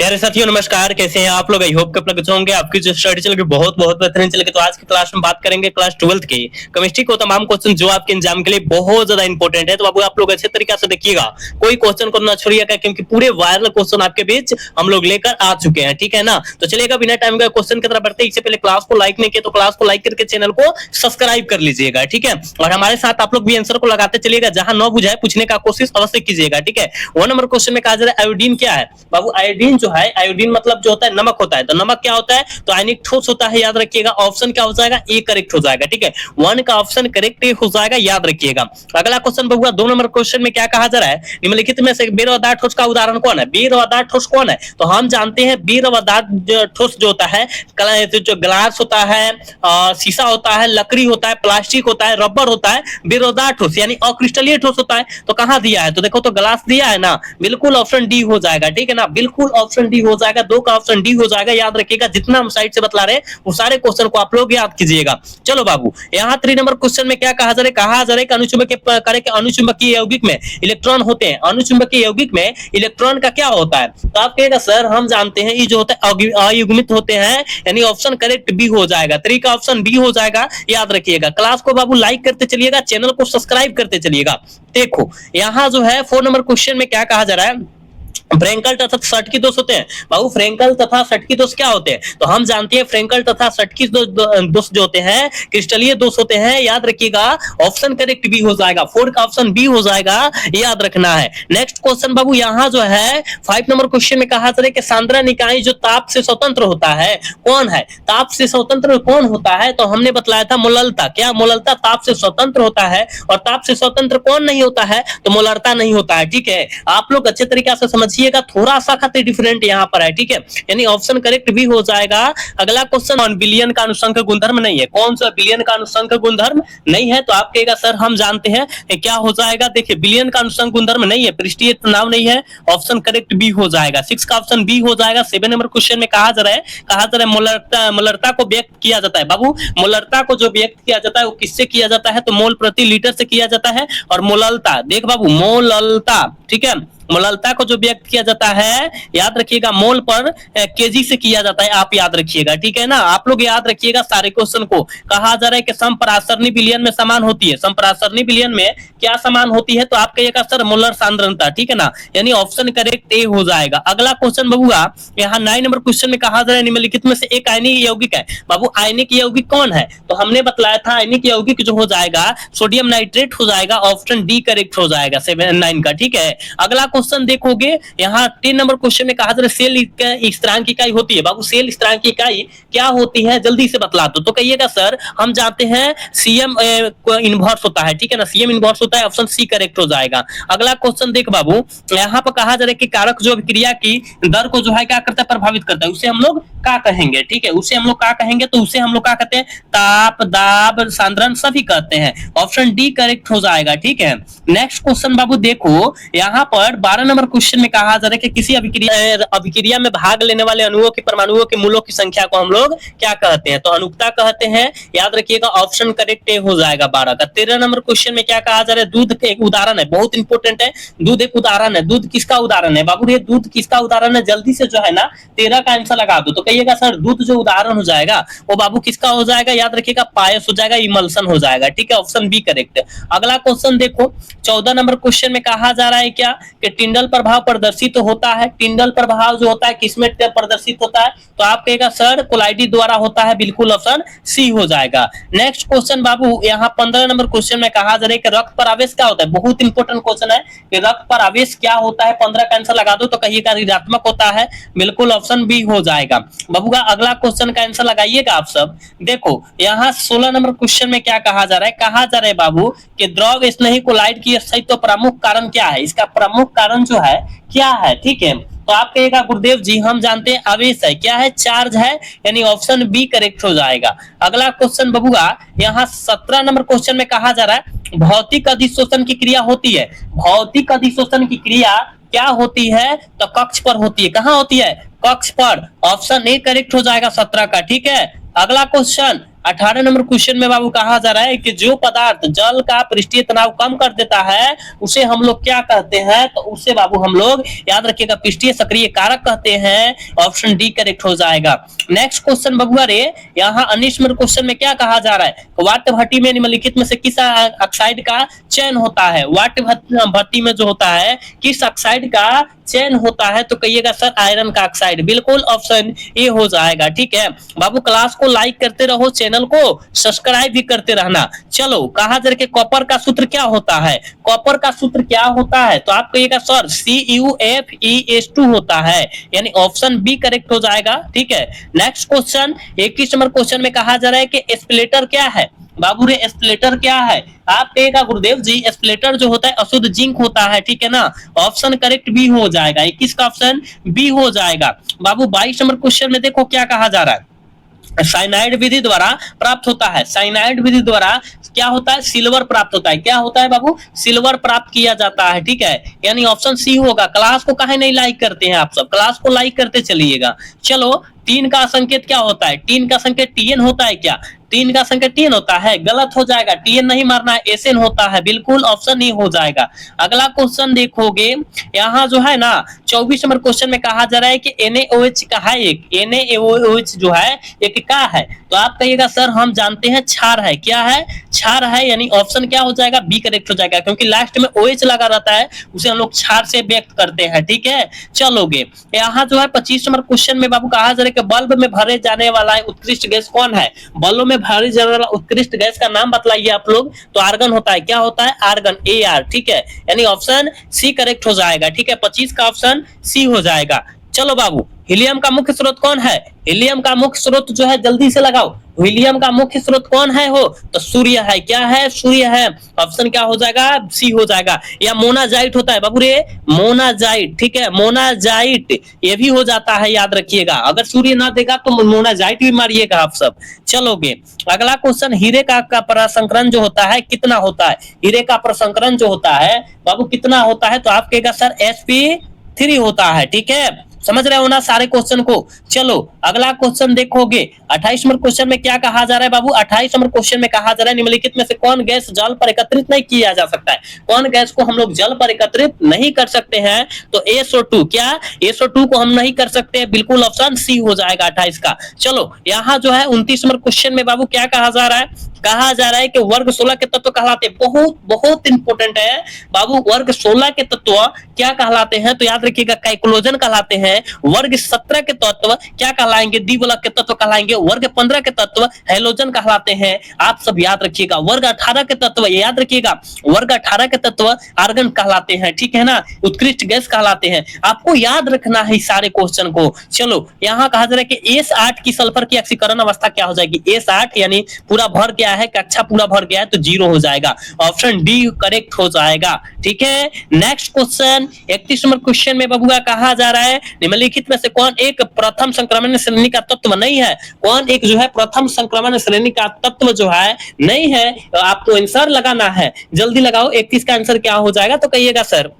प्यारे साथियों नमस्कार, कैसे हैं आप लोग। आई होप कि आप लोग अच्छे होंगे। आपकी जो स्टडी चल रही है बहुत बहुत बेहतरीन चल रही है। तो आज की क्लास में बात करेंगे क्लास 12th के केमिस्ट्री को तमाम क्वेश्चन जो आपके एग्जाम के लिए बहुत ज्यादा इंपॉर्टेंट है। तो बाबू आप लोग अच्छे तरीके से देखिएगा, कोई क्वेश्चन को ना छोड़िएगा, क्योंकि पूरे वायरल क्वेश्चन आपके बीच हम लोग लेकर आ चुके हैं, ठीक है ना। तो चलिएगा बिना टाइम का क्वेश्चन की तरफ बढ़ते। इससे पहले क्लास को लाइक नहीं किया तो क्लास को लाइक करके चैनल को सब्सक्राइब कर लीजिएगा, ठीक है। और हमारे साथ आप लोग भी आंसर को लगाते चलिएगा, जहां न बुझाए पूछने का कोशिश अवश्य कीजिएगा, ठीक है। 1 नंबर क्वेश्चन में कहा जा रहा है आयोडीन क्या है। बाबू आयोडीन जो है, आयोडीन मतलब जो होता है नमक होता है। तो नमक क्या होता है, तो आयनिक ठोस होता है, याद रखिएगा। ऑप्शन क्या हो जाएगा, ए करेक्ट हो जाएगा, ठीक है। 1 का ऑप्शन करेक्ट हो जाएगा, याद रखिएगा। अगला क्वेश्चन बबुआ 2 नंबर क्वेश्चन में क्या कहा जा रहा है, निम्नलिखित में से बेरवादार ठोस का उदाहरण कौन है। बेरवादार ठोस कौन है, तो हम जानते हैं बेरवादार ठोस जो होता है, जो ग्लास होता है, शीशा होता है, लकड़ी होता है, प्लास्टिक होता है, रबर होता है। बेरवादार ठोस यानी अक्रिस्टलीय ठोस होता है। तो कहां दिया है, तो देखो तो ग्लास दिया है ना, बिल्कुल ऑप्शन डी हो जाएगा, ठीक है ना। बिल्कुल ऑप्शन डी हो जाएगा, 2 का ऑप्शन डी हो जाएगा, याद रखिएगा। जितना हम साइड से बतला रहे वो सारे क्वेश्चन को आप लोग याद कीजिएगा। चलो बाबू, यहाँ 3 नंबर क्वेश्चन में क्या कहा जा रहा है, कहा जा रहा है कि अनुचुंबकीय कार्य के अनुचुंबकीय यौगिक में इलेक्ट्रॉन होते हैं। अनुचुंबकीय यौगिक में इलेक्ट्रॉन का क्या होता है, तो आप कहेगा सर हम जानते हैं ये जो होता है अयुग्मित होते हैं, यानी ऑप्शन करेक्ट बी हो जाएगा। 3 का ऑप्शन बी हो जाएगा, याद रखिएगा। क्लास को बाबू लाइक करते चलिएगा, चैनल को सब्सक्राइब करते चलिएगा। देखो यहाँ जो है 4 नंबर क्वेश्चन में क्या कहा जा रहा है, फ्रेंकल तथा सटकी दोष होते हैं। बाबू फ्रेंकल तथा सटकी दोष क्या होते हैं, तो हम जानते हैं फ्रेंकल तथा सटकी दोष जो होते हैं क्रिस्टलीय दोष होते हैं, याद रखिएगा। ऑप्शन करेक्ट बी हो जाएगा, 4 का ऑप्शन बी हो जाएगा, याद रखना है। नेक्स्ट क्वेश्चन बाबू यहाँ जो है 5 नंबर क्वेश्चन में कहा जा रहा है कि सांद्रण इकाई जो ताप से स्वतंत्र होता है कौन है। ताप से स्वतंत्र कौन होता है, तो हमने बतलाया था मोललता। क्या मोललता ताप से स्वतंत्र होता है, और ताप से स्वतंत्र कौन नहीं होता है, तो मोलरता नहीं होता है, ठीक है। आप लोग अच्छे तरीके से समझिए, थोड़ा सा खाते डिफरेंट यहाँ पर है, ठीक है। यानी ऑप्शन करेक्ट भी हो जाएगा। अगला क्वेश्चन बिलियन का अनुसंख्य गुणधर्म नहीं है। कौन सा बिलियन का अनुसंख्य गुणधर्म नहीं है, तो आप कहेगा सर हम जानते हैं क्या हो जाएगा। देखिए बिलियन का अनुसंख्य गुणधर्म नहीं है, पृष्ठीय तनाव नहीं है, ऑप्शन करेक्ट बी हो जाएगा। 6 का ऑप्शन बी हो जाएगा। 7 नंबर क्वेश्चन में कहा जा रहा है मोलरता को व्यक्त किया जाता है। बाबू मोलरता को जो व्यक्त किया जाता है वो किससे किया जाता है, तो मोल प्रति लीटर से किया जाता है। और मोललता देख बाबू, मोललता, ठीक है, मोललता को जो व्यक्त किया जाता है, याद रखिएगा, मोल पर केजी से किया जाता है, आप याद रखिएगा, ठीक है ना। आप लोग याद रखिएगा सारे क्वेश्चन को। कहा जा रहा है कि संपरासरणी विलयन में समान होती है। संपरासरणी विलयन में क्या समान होती है, तो आप कहिएगा सर मोलर सांद्रता, ठीक है ना। यानी ऑप्शन करेक्ट ए हो जाएगा। अगला क्वेश्चन बबुआ यहाँ 9 नंबर क्वेश्चन में कहा जा रहा है निम्नलिखित में से एक आयनिक यौगिक है। बाबू आयनिक यौगिक कौन है, तो हमने बतलाया था आयनिक यौगिक जो हो जाएगा सोडियम नाइट्रेट हो जाएगा, ऑप्शन डी करेक्ट हो जाएगा 9 का, ठीक है। अगला क्वेश्चन देखोगे यहाँ 10 नंबर क्वेश्चन में कहा जा रहा है सेल स्थिरांक इकाई होती है। बाबू सेल स्थिरांक इकाई क्या होती है, जल्दी से बतला दो, तो कहिएगा सर हम जानते हैं सीएम इनवर्स होता है, ठीक है ना। सीएम इनवर्स होता है, ऑप्शन सी करेक्ट हो जाएगा। अगला क्वेश्चन देख बाबू, यहाँ पर कहा जा रहा है कि कारक जो अभिक्रिया की दर को जो है क्या करता है, प्रभावित करता है, उसे हम लोग क्या कहेंगे, ठीक है, उसे हम लोग क्या कहेंगे, तो उसे हम लोग क्या कहते हैं, ताप, दाब, सांद्रण सभी कहते हैं, ऑप्शन डी करेक्ट हो जाएगा, ठीक है। नेक्स्ट क्वेश्चन बाबू देखो, यहाँ पर 12 नंबर क्वेश्चन में कहा जा रहा है कि किसी अभिक्रिया में भाग लेने वाले अणुओं के परमाणुओं के मूलों की संख्या को हम लोग क्या कहते हैं, तो अनुक्ता कहते हैं, याद रखिएगा। ऑप्शन करेक्ट हो जाएगा 12 का। 13 नंबर क्वेश्चन में क्या कहा जा रहा है, दूध एक उदाहरण है, बहुत इंपॉर्टेंट है। दूध एक उदाहरण है, दूध किसका उदाहरण है बाबू, ये दूध किसका उदाहरण है, जल्दी से जो है ना 13 का आंसर लगा दो, तो कहिएगा सर दूध जो उदाहरण हो जाएगा वो बाबू किसका हो जाएगा, याद रखिएगा, पायस हो जाएगा, इमल्सन हो जाएगा, ठीक है, ऑप्शन बी करेक्ट। अगला क्वेश्चन देखो 14 नंबर क्वेश्चन में कहा जा रहा है क्या, कि टिंडल प्रभाव प्रदर्शित होता है। टिंडल प्रभाव जो होता है किसमें प्रदर्शित होता है, तो आप कहेगा सर कोलाइडी द्वारा होता है, बिल्कुल ऑप्शन सी हो जाएगा। नेक्स्ट क्वेश्चन बाबू यहाँ 15 नंबर क्वेश्चन में कहा जा रहा है कि रक्त पर आवेश क्या होता है, बहुत इंपॉर्टेंट क्वेश्चन है कि रक्त पर आवेश क्या होता है, 15 का आंसर लगा दो, तो कहिएगा ऋणात्मक होता है, बिल्कुल ऑप्शन बी हो जाएगा। बबुआ अगला क्वेश्चन का आंसर लगाइएगा आप सब। देखो यहाँ 16 नंबर क्वेश्चन में क्या कहा जा रहा है, कहा जा रहा है बाबू कि द्रव स्नेही कोलाइड की अस्तित्व प्रमुख कारण क्या है, इसका प्रमुख कारण जो है क्या है, ठीक है, तो आप कहेगा गुरुदेव जी हम जानते हैं आवेश है, क्या है, चार्ज है, यानी ऑप्शन बी करेक्ट हो जाएगा। अगला क्वेश्चन बबुआ यहाँ 17 नंबर क्वेश्चन में कहा जा रहा है भौतिक अधिशोषण की क्रिया होती है। भौतिक अधिशोषण की क्रिया क्या होती है, तो कक्ष पर होती है। कहाँ होती है, कक्ष पर, ऑप्शन ए करेक्ट हो जाएगा 17 का, ठीक है। अगला क्वेश्चन 18 नंबर क्वेश्चन में बाबू कहा जा रहा है कि जो पदार्थ जल का पृष्ठीय तनाव कम कर देता है उसे हम लोग क्या कहते हैं, तो उसे बाबू हम लोग याद रखिएगा पृष्ठीय सक्रिय कारक कहते हैं। ऑप्शन डी करेक्ट हो जाएगा। नेक्स्ट क्वेश्चन बबुआ रे, यहाँ 19 नंबर क्वेश्चन में क्या कहा जा रहा है, वाट भट्टी में निम्नलिखित में से किस ऑक्साइड का चयन होता है। वाट भट्टी में जो होता है किस ऑक्साइड का चयन होता है, तो कहिएगा सर आयरन का ऑक्साइड, बिल्कुल ऑप्शन ए हो जाएगा। ठीक है बाबू, क्लास को लाइक करते रहो, चैनल को सब्सक्राइब भी करते रहना। चलो कहा जा रहा है कॉपर का सूत्र क्या होता है, कॉपर का सूत्र क्या होता है, तो आप कहिएगा सर CuFeS2 होता है, यानी ऑप्शन बी करेक्ट हो जाएगा। ठीक है नेक्स्ट क्वेश्चन 21 नंबर क्वेश्चन में कहा जा रहा है कि स्प्लिटर क्या है। बाबू रे स्प्लिटर क्या है, आप कहेगा गुरुदेव जी स्प्लिटर जो होता है अशुद्ध जिंक होता है। ठीक है ना, ऑप्शन करेक्ट बी हो जाएगा, 21 का ऑप्शन बी हो जाएगा। बाबू 22 नंबर क्वेश्चन में देखो क्या कहा जा रहा है, साइनाइड विधि द्वारा प्राप्त होता है। साइनाइड विधि द्वारा क्या होता है, सिल्वर प्राप्त होता है। क्या होता है बाबू, सिल्वर प्राप्त किया जाता है। ठीक है यानी ऑप्शन सी होगा। क्लास को काहे नहीं लाइक करते हैं आप सब, क्लास को लाइक करते चलिएगा। चलो 3 का संकेत क्या होता है, 3 का संकेत TN होता है क्या, 3 का संकेत TN होता है, गलत हो जाएगा, TN नहीं मारना है, SN होता है, बिल्कुल ऑप्शन ही हो जाएगा। अगला क्वेश्चन देखोगे यहाँ जो है ना 24 नंबर क्वेश्चन में कहा जा रहा है कि NaOH का है, एक NaOH जो है एक का है, तो आप कहिएगा सर हम जानते हैं क्षार है। क्या है, क्षार है, यानी ऑप्शन क्या हो जाएगा, बी करेक्ट हो जाएगा, क्योंकि लास्ट में OH लगा रहता है, उसे हम लोग क्षार से व्यक्त करते हैं। ठीक है चलोगे यहाँ जो है 25 नंबर क्वेश्चन में बाबू कहा जा रहा है कि बल्ब में भरे जाने वाला उत्कृष्ट गैस कौन है। बल्ब में भरे जाने वाला उत्कृष्ट गैस का नाम बतलाइए आप लोग, तो आर्गन होता है। क्या होता है, आर्गन, AR। ठीक है यानी ऑप्शन सी करेक्ट हो जाएगा। ठीक है 25 का ऑप्शन सी हो जाएगा। चलो बाबू हीलियम का मुख्य स्रोत कौन है, हीलियम का मुख्य स्रोत जो है जल्दी से लगाओ, हीलियम का मुख्य स्रोत कौन है हो, तो सूर्य है। क्या है, सूर्य है, ऑप्शन क्या हो जाएगा, सी हो जाएगा। या मोनाजाइट होता है बाबू रे, मोनाजाइट। ठीक है मोनाजाइट ये भी हो जाता है, याद रखिएगा। अगर सूर्य ना देगा तो मोनाजाइट भी मारिएगा आप सब। चलोगे अगला क्वेश्चन, हीरे का प्रसंकरण जो होता है कितना होता है, हीरे का प्रसंकरण जो होता है बाबू कितना होता है, तो आप कहेगा सर sp3 होता है। ठीक है समझ रहे हो ना सारे क्वेश्चन को। चलो अगला क्वेश्चन देखोगे 28 नंबर क्वेश्चन में क्या कहा जा रहा है बाबू, 28 नंबर क्वेश्चन में कहा जा रहा है निम्नलिखित में से कौन गैस जल पर एकत्रित नहीं किया जा सकता है, कौन गैस को हम लोग जल पर एकत्रित नहीं कर सकते हैं, तो SO2। क्या SO2 को हम नहीं कर सकते, बिल्कुल ऑप्शन सी हो जाएगा 28 का। चलो यहाँ जो है 29 नंबर क्वेश्चन में बाबू क्या कहा जा रहा है, कहा जा रहा है कि वर्ग 16 के तत्व कहलाते हैं, बहुत बहुत इंपॉर्टेंट है बाबू। वर्ग 16 के तत्व क्या कहलाते हैं, तो याद रखिएगा काइक्लोजन कहलाते हैं। वर्ग 17 के तत्व क्या कहलाएंगे, द्विबलक के तत्व कहलाएंगे। वर्ग 15 के तत्व हैलोजन कहलाते हैं, आप सब याद रखिएगा। वर्ग 18 के तत्व याद रखिएगा, वर्ग 18 के तत्व आर्गन कहलाते हैं। ठीक है ना, उत्कृष्ट गैस कहलाते हैं। आपको याद रखना है सारे क्वेश्चन को। चलो यहाँ कहा जा रहा है कि S8 की सल्फर की ऑक्सीकरण अवस्था क्या हो जाएगी, S8 यानी पूरा भर गया है, कक्षा पूरा भर गया है, तो 0 हो जाएगा, ऑप्शन डी करेक्ट हो जाएगा। ठीक है नेक्स्ट क्वेश्चन 31 नंबर क्वेश्चन में बबुआ कहा जा रहा है निम्नलिखित में से कौन एक प्रथम संक्रमण श्रेणी का तत्व नहीं है, कौन एक जो है प्रथम संक्रमण श्रेणी का तत्व जो है नहीं है, तो आपको आंसर लगाना है, जल्दी लगाओ। 31 का आंसर क्या हो जाएगा, तो कहिएगा सर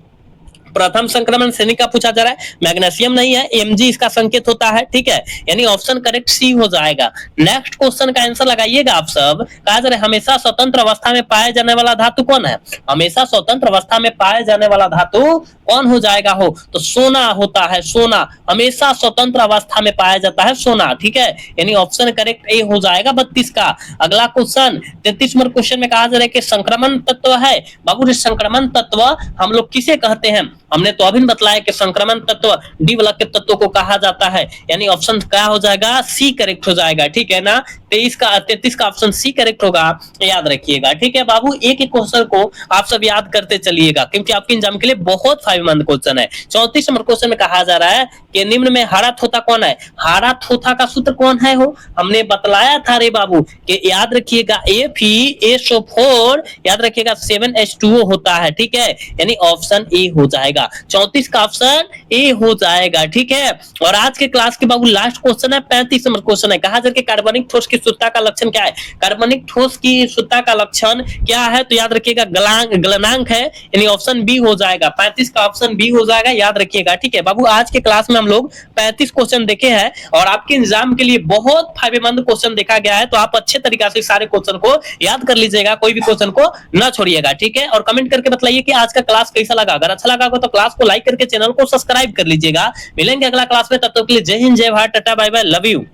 प्रथम संक्रमण श्रेणी का पूछा जा रहा है, मैग्नीशियम नहीं है, Mg इसका संकेत होता है। ठीक है यानी ऑप्शन करेक्ट सी हो जाएगा। नेक्स्ट क्वेश्चन का आंसर लगाइएगा आप सब। कहा जा रहा है हमेशा स्वतंत्र अवस्था में पाए जाने वाला धातु कौन है, हमेशा स्वतंत्र अवस्था में पाए जाने वाला धातु कौन हो जाएगा हो, तो सोना होता है, सोना हमेशा स्वतंत्र अवस्था में पाया जाता है, सोना। ठीक है यानी ऑप्शन करेक्ट ए हो जाएगा 32 का। अगला क्वेश्चन 33 नंबर क्वेश्चन में कहा जा रहा है कि संक्रमण तत्व है बाबू, संक्रमण तत्व हम लोग किसे कहते हैं, हमने तो अभी बतलाया कि संक्रमण तत्व डी ब्लॉक के तत्व को कहा जाता है, यानी ऑप्शन क्या हो जाएगा, सी करेक्ट हो जाएगा। ठीक है ना, 33 का ऑप्शन सी करेक्ट होगा, याद रखिएगा। ठीक है बाबू, एक एक क्वेश्चन को आप सब याद करते चलिएगा, क्योंकि आपके एग्जाम के लिए बहुत फायदेमंद क्वेश्चन है। 34 नंबर क्वेश्चन में कहा जा रहा है कि निम्न में हाड़ा थोथा कौन है, हाड़ा थोथा का सूत्र कौन है हो, हमने बतलाया था रे बाबू कि याद रखिएगा FeSO4 याद रखिएगा 7H2O होता है। ठीक है यानी ऑप्शन ए हो जाएगा। जाएगा? 34 का ऑप्शन ए हो जाएगा, ठीक है। और आज के क्लास के बाबू लास्ट क्वेश्चन है, 35 नंबर क्वेश्चन है। कहा जाए कार्बनिक ठोस की शुद्धता का लक्षण क्या है? कार्बनिक ठोस की शुद्धता का लक्षण क्या है? तो याद रखिएगा गलनांक है, यानी ऑप्शन बी हो जाएगा। 35 का ऑप्शन बी हो जाएगा, याद रखिएगा, ठीक है बाबू। आज के क्लास में हम लोग 35 क्वेश्चन देखे हैं और आपके एग्जाम के लिए बहुत फायदेमंद क्वेश्चन देखा गया है, तो आप अच्छे तरीके से सारे क्वेश्चन को याद कर लीजिएगा, कोई भी क्वेश्चन को ना छोड़िएगा, ठीक है। और कमेंट करके बताइए कि आज का क्लास कैसा लगा। अगर अच्छा लगा हो तो क्लास को लाइक करके चैनल को सब्सक्राइब कर लीजिएगा। मिलेंगे अगला क्लास में, तब तक के लिए जय हिंद, जय भारत, tata, bye bye, love you.